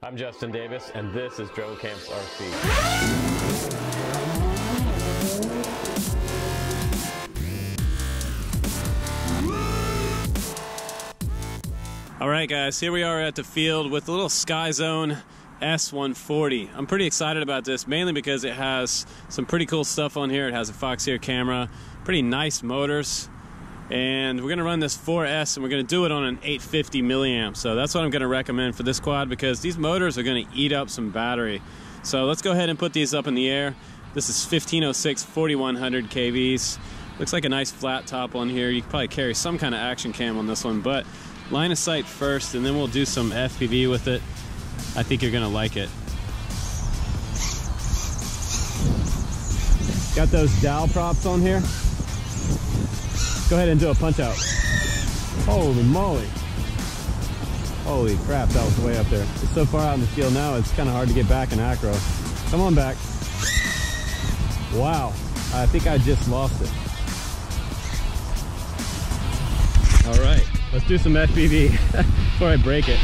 I'm Justin Davis, and this is Drone Camp's RC. All right, guys, here we are at the field with the little Skyzone S140. I'm pretty excited about this, mainly because it has some pretty cool stuff on here. It has a Foxeer camera, pretty nice motors, and we're gonna run this 4S, and we're gonna do it on an 850 milliamp. So that's what I'm gonna recommend for this quad, because these motors are gonna eat up some battery. So let's go ahead and put these up in the air. This is 1506 4100 kVs. Looks like a nice flat top on here. You could probably carry some kind of action cam on this one, but line of sight first, and then we'll do some FPV with it. I think you're gonna like it. Got those Dowel props on here. Go ahead and do a punch out. Holy moly. Holy crap, that was way up there. It's so far out in the field now, it's kind of hard to get back in acro. Come on back. Wow, I think I just lost it. All right, let's do some FPV before I break it.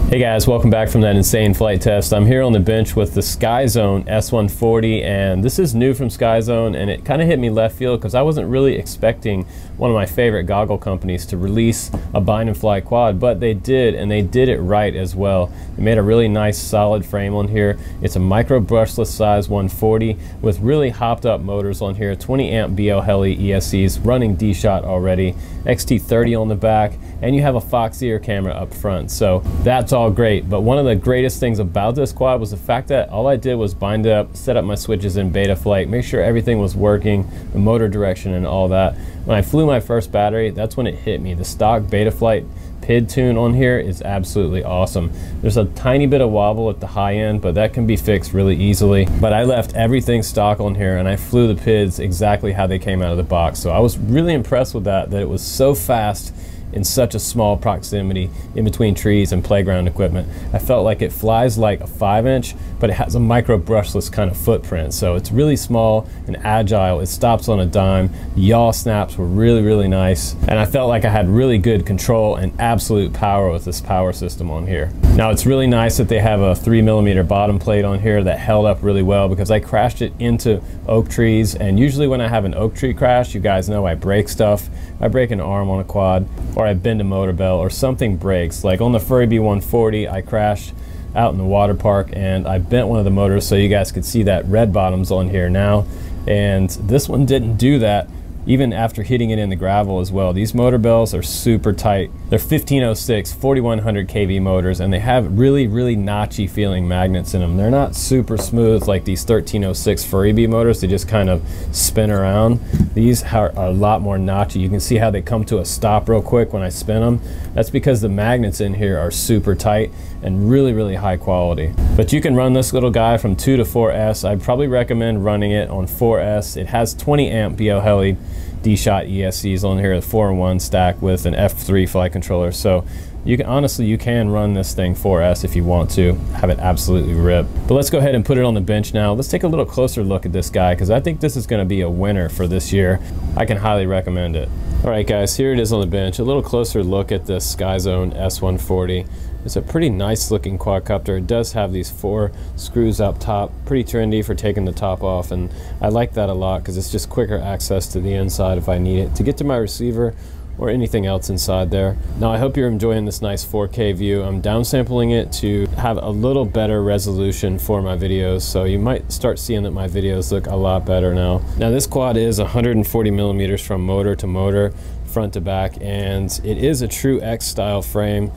Hey guys, welcome back from that insane flight test. I'm here on the bench with the Skyzone S140, and this is new from Skyzone, and it kind of hit me left field because I wasn't really expecting one of my favorite goggle companies to release a bind and fly quad, but they did, and they did it right as well. They made a really nice solid frame on here. It's a micro brushless size 140 with really hopped up motors on here, 20 amp BL Heli ESCs running D-Shot already, XT30 on the back, and you have a Foxeer camera up front. So that's all all great, but one of the greatest things about this quad was the fact that all I did was bind it up, set up my switches in beta flight, make sure everything was working, the motor direction and all that. When I flew my first battery, that's when it hit me. The stock beta flight PID tune on here is absolutely awesome. There's a tiny bit of wobble at the high end, but that can be fixed really easily. But I left everything stock on here and I flew the PIDs exactly how they came out of the box. So I was really impressed with that it was so fast in such a small proximity in between trees and playground equipment. I felt like it flies like a 5-inch, but it has a micro brushless kind of footprint. So it's really small and agile. It stops on a dime. The yaw snaps were really, really nice. And I felt like I had really good control and absolute power with this power system on here. Now it's really nice that they have a 3mm bottom plate on here that held up really well, because I crashed it into oak trees. And usually when I have an oak tree crash, you guys know I break stuff. I break an arm on a quad, or I bend a motor bell, or something breaks. Like on the Frsky 140, I crashed out in the water park and I bent one of the motors, so you guys could see that red bottom's on here now. And this one didn't do that, even after hitting it in the gravel as well. These motor bells are super tight. They're 1506, 4100 kV motors, and they have really, really notchy feeling magnets in them. They're not super smooth like these 1306 Frsky motors. They just kind of spin around. These are a lot more notchy. You can see how they come to a stop real quick when I spin them. That's because the magnets in here are super tight and really, really high quality. But you can run this little guy from 2 to 4S. I'd probably recommend running it on 4S. It has 20 amp BL Heli D-Shot ESCs on here, a 4-in-1 stack with an F3 flight controller. So you can honestly, you can run this thing 4S if you want to, have it absolutely rip. But let's go ahead and put it on the bench now. Let's take a little closer look at this guy, because I think this is going to be a winner for this year. I can highly recommend it. All right guys, here it is on the bench. A little closer look at the Skyzone S140. It's a pretty nice looking quadcopter. It does have these 4 screws up top, pretty trendy for taking the top off, and I like that a lot because it's just quicker access to the inside if I need it to get to my receiver or anything else inside there. Now I hope you're enjoying this nice 4K view. I'm downsampling it to have a little better resolution for my videos, so you might start seeing that my videos look a lot better now. Now this quad is 140 millimeters from motor to motor, front to back, and it is a true X style frame.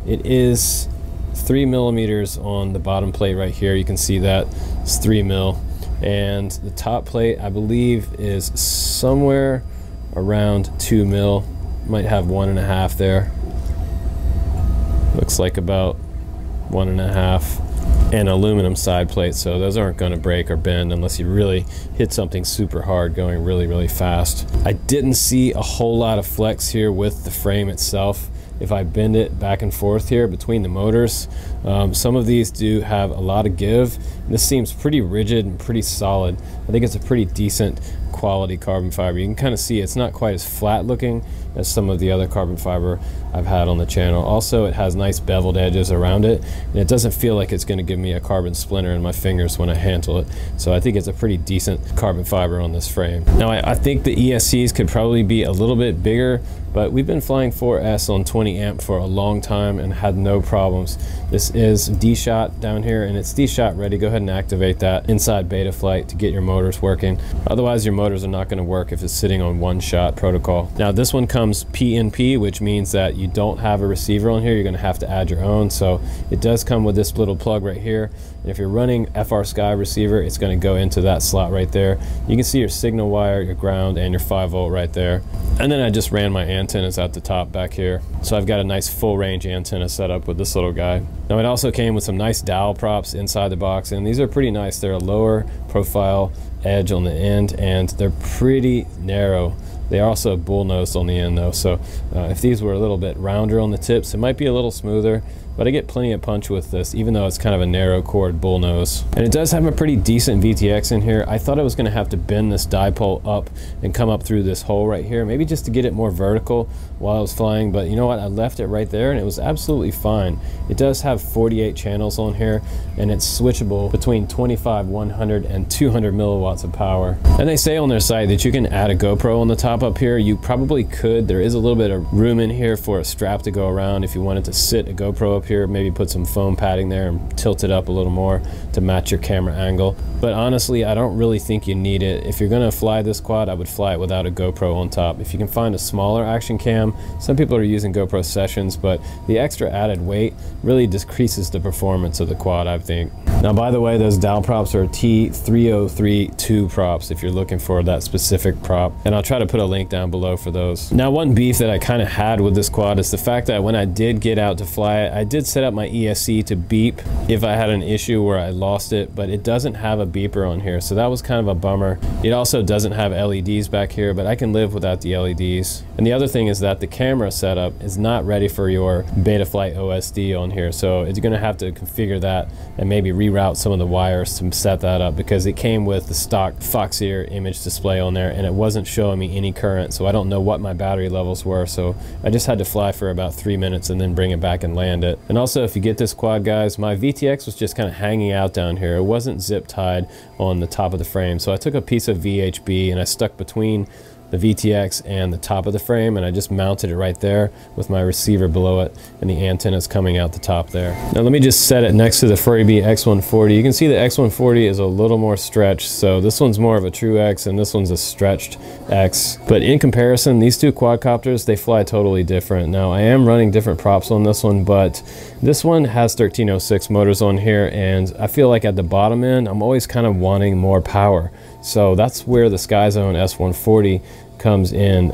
It is 3 millimeters on the bottom plate right here. You can see that it's 3 mil, and the top plate I believe is somewhere around 2 mil. Might have 1.5 there. Looks like about 1.5, and aluminum side plate, so those aren't going to break or bend unless you really hit something super hard going really, really fast. I didn't see a whole lot of flex here with the frame itself. If I bend it back and forth here between the motors, some of these do have a lot of give. This seems pretty rigid and pretty solid. I think it's a pretty decent quality carbon fiber. You can kind of see it's not quite as flat looking as some of the other carbon fiber I've had on the channel. Also, it has nice beveled edges around it, and it doesn't feel like it's going to give me a carbon splinter in my fingers when I handle it. So I think it's a pretty decent carbon fiber on this frame. Now I think the ESCs could probably be a little bit bigger, but we've been flying 4S on 20 amp for a long time and had no problems. This is D-Shot down here, and it's D-Shot ready. Go ahead and activate that inside beta flight to get your motors working. Otherwise your motors are not going to work if it's sitting on 1-shot protocol. Now this one comes PNP, which means that you don't have a receiver on here. You're going to have to add your own. So it does come with this little plug right here, and if you're running FrSky receiver, it's going to go into that slot right there. You can see your signal wire, your ground, and your 5-volt right there. And then I just ran my antennas out the top back here, so I've got a nice full range antenna set up with this little guy. Now it also came with some nice dowel props inside the box, and these are pretty nice. They're a lower profile edge on the end, and they're pretty narrow. They are also bull-nosed on the end though, so if these were a little bit rounder on the tips, it might be a little smoother, but I get plenty of punch with this, even though it's kind of a narrow chord bull nose. And it does have a pretty decent VTX in here. I thought I was going to have to bend this dipole up and come up through this hole right here, maybe just to get it more vertical while I was flying, but you know what, I left it right there and it was absolutely fine. It does have 48 channels on here, and it's switchable between 25, 100, and 200 milliwatt watts of power. And they say on their site that you can add a GoPro on the top up here. You probably could. There is a little bit of room in here for a strap to go around if you wanted to sit a GoPro up here, maybe put some foam padding there and tilt it up a little more to match your camera angle. But honestly, I don't really think you need it. If you're gonna fly this quad, I would fly it without a GoPro on top. If you can find a smaller action cam, some people are using GoPro Sessions, but the extra added weight really decreases the performance of the quad, I think. Now, by the way, those Dowel props are T303 props if you're looking for that specific prop, and I'll try to put a link down below for those. Now, one beef that I kind of had with this quad is the fact that when I did get out to fly it, I did set up my ESC to beep if I had an issue where I lost it, but it doesn't have a beeper on here, so that was kind of a bummer. It also doesn't have LEDs back here, but I can live without the LEDs. And the other thing is that the camera setup is not ready for your Betaflight OSD on here, so you're going to have to configure that and maybe reroute some of the wires to set that up, because it came with the stock Foxeer image display on there and it wasn't showing me any current, so I don't know what my battery levels were, so I just had to fly for about 3 minutes and then bring it back and land it. And also, if you get this quad, guys, my VTX was just kind of hanging out down here. It wasn't zip tied on the top of the frame, so I took a piece of VHB and I stuck between the VTX and the top of the frame, and I just mounted it right there with my receiver below it and the antennas coming out the top there. Now let me just set it next to the Frsky X140. You can see the X140 is a little more stretched, so this one's more of a true X and this one's a stretched X. But in comparison, these two quadcopters, they fly totally different. Now I am running different props on this one, but this one has 1306 motors on here, and I feel like at the bottom end, I'm always kind of wanting more power. So that's where the Skyzone S140 comes in.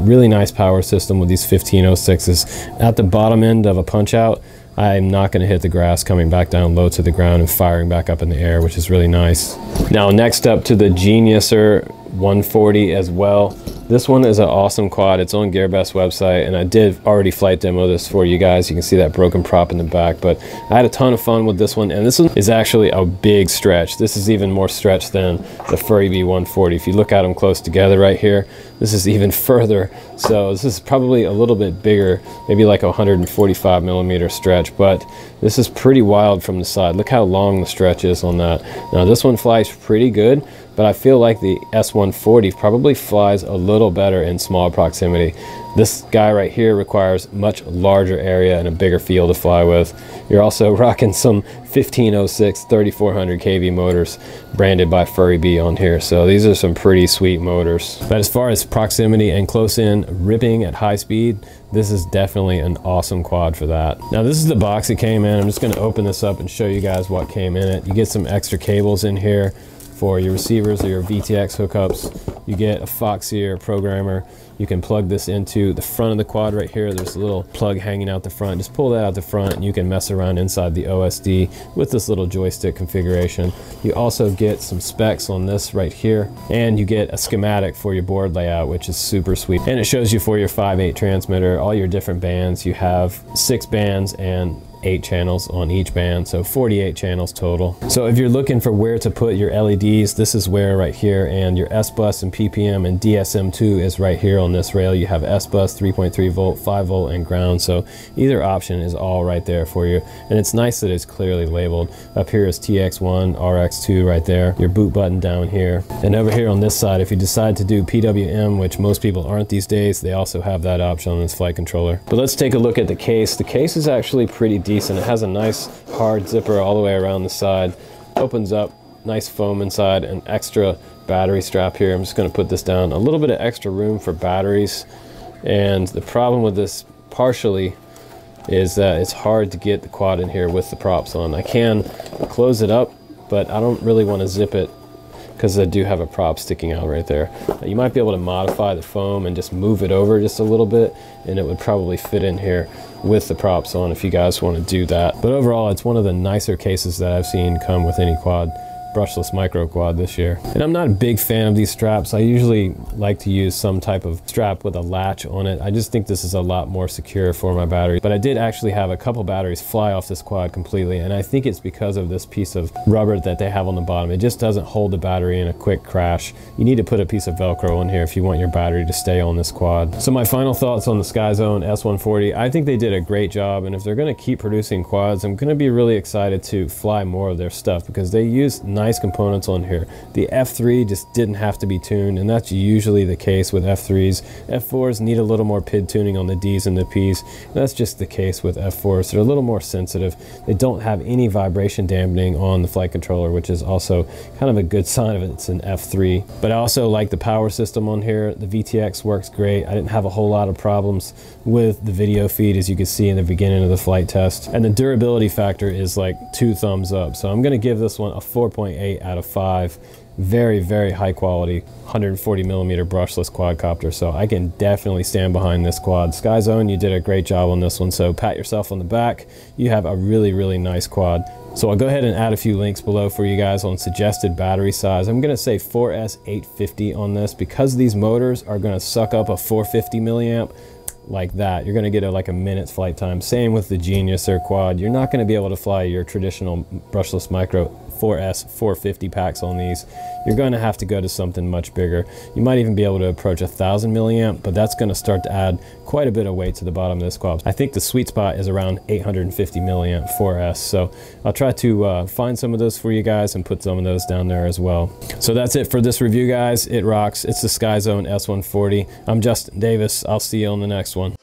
Really nice power system with these 1506s. At the bottom end of a punch out, I'm not going to hit the grass coming back down low to the ground and firing back up in the air, which is really nice. Now next up to the Geniuser 140 as well. This one is an awesome quad. It's on GearBest's website, and I did already flight demo this for you guys. You can see that broken prop in the back, but I had a ton of fun with this one, and this one is actually a big stretch. This is even more stretch than the Frsky 140. If you look at them close together right here, this is even further. So this is probably a little bit bigger, maybe like a 145 millimeter stretch, but this is pretty wild from the side. Look how long the stretch is on that. Now this one flies pretty good, but I feel like the S140 probably flies a little better in small proximity. This guy right here requires much larger area and a bigger field to fly with. You're also rocking some 1506 3400 kV motors branded by Frsky on here, so these are some pretty sweet motors. But as far as proximity and close in ripping at high speed, this is definitely an awesome quad for that. Now this is the box it came in. I'm just going to open this up and show you guys what came in it. You get some extra cables in here for your receivers or your VTX hookups. You get a Foxeer programmer. You can plug this into the front of the quad right here. There's a little plug hanging out the front. Just pull that out the front and you can mess around inside the OSD with this little joystick configuration. You also get some specs on this right here, and you get a schematic for your board layout, which is super sweet. And it shows you for your 5/8 transmitter, all your different bands. You have 6 bands and 8 channels on each band, so 48 channels total. So if you're looking for where to put your LEDs, this is where right here, and your S-Bus and PPM and DSM2 is right here on this rail. You have S-Bus, 3.3 volt, 5 volt, and ground, so either option is all right there for you. And it's nice that it's clearly labeled. Up here is TX1, RX2 right there, your boot button down here. And over here on this side, if you decide to do PWM, which most people aren't these days, they also have that option on this flight controller. But let's take a look at the case. The case is actually pretty decent. It has a nice hard zipper all the way around the side. Opens up, nice foam inside, an extra battery strap here. I'm just going to put this down. A little bit of extra room for batteries. And the problem with this partially is that it's hard to get the quad in here with the props on. I can close it up, but I don't really want to zip it because I do have a prop sticking out right there. You might be able to modify the foam and just move it over just a little bit, and it would probably fit in here with the props on if you guys want to do that. But overall, it's one of the nicer cases that I've seen come with any quad. Brushless micro quad this year. And I'm not a big fan of these straps. I usually like to use some type of strap with a latch on it. I just think this is a lot more secure for my battery. But I did actually have a couple batteries fly off this quad completely, and I think it's because of this piece of rubber that they have on the bottom. It just doesn't hold the battery in a quick crash. You need to put a piece of Velcro on here if you want your battery to stay on this quad. So my final thoughts on the Skyzone S140, I think they did a great job, and if they're going to keep producing quads, I'm going to be really excited to fly more of their stuff because they use nice components on here. The F3 just didn't have to be tuned, and that's usually the case with F3s. F4s need a little more PID tuning on the Ds and the Ps. That's just the case with F4s. They're a little more sensitive. They don't have any vibration dampening on the flight controller, which is also kind of a good sign of it. It's an F3. But I also like the power system on here. The VTX works great. I didn't have a whole lot of problems with the video feed, as you can see in the beginning of the flight test. And the durability factor is like 2 thumbs up. So I'm going to give this one a 4.8 out of 5. Very, very high quality 140mm brushless quadcopter, so I can definitely stand behind this quad. Skyzone, you did a great job on this one, so pat yourself on the back. You have a really, really nice quad. So I'll go ahead and add a few links below for you guys on suggested battery size. I'm going to say 4S 850 on this, because these motors are going to suck up a 450 milliamp like that. You're going to get like a minute's flight time. Same with the Genius or Quad. You're not going to be able to fly your traditional brushless micro 4S 450 packs on these. You're going to have to go to something much bigger. You might even be able to approach 1000 milliamp, but that's going to start to add quite a bit of weight to the bottom of this quad. I think the sweet spot is around 850 milliamp 4S, so I'll try to find some of those for you guys and put some of those down there as well. So that's it for this review, guys. It rocks. It's the Skyzone S140. I'm Justin Davis. I'll see you on the next one.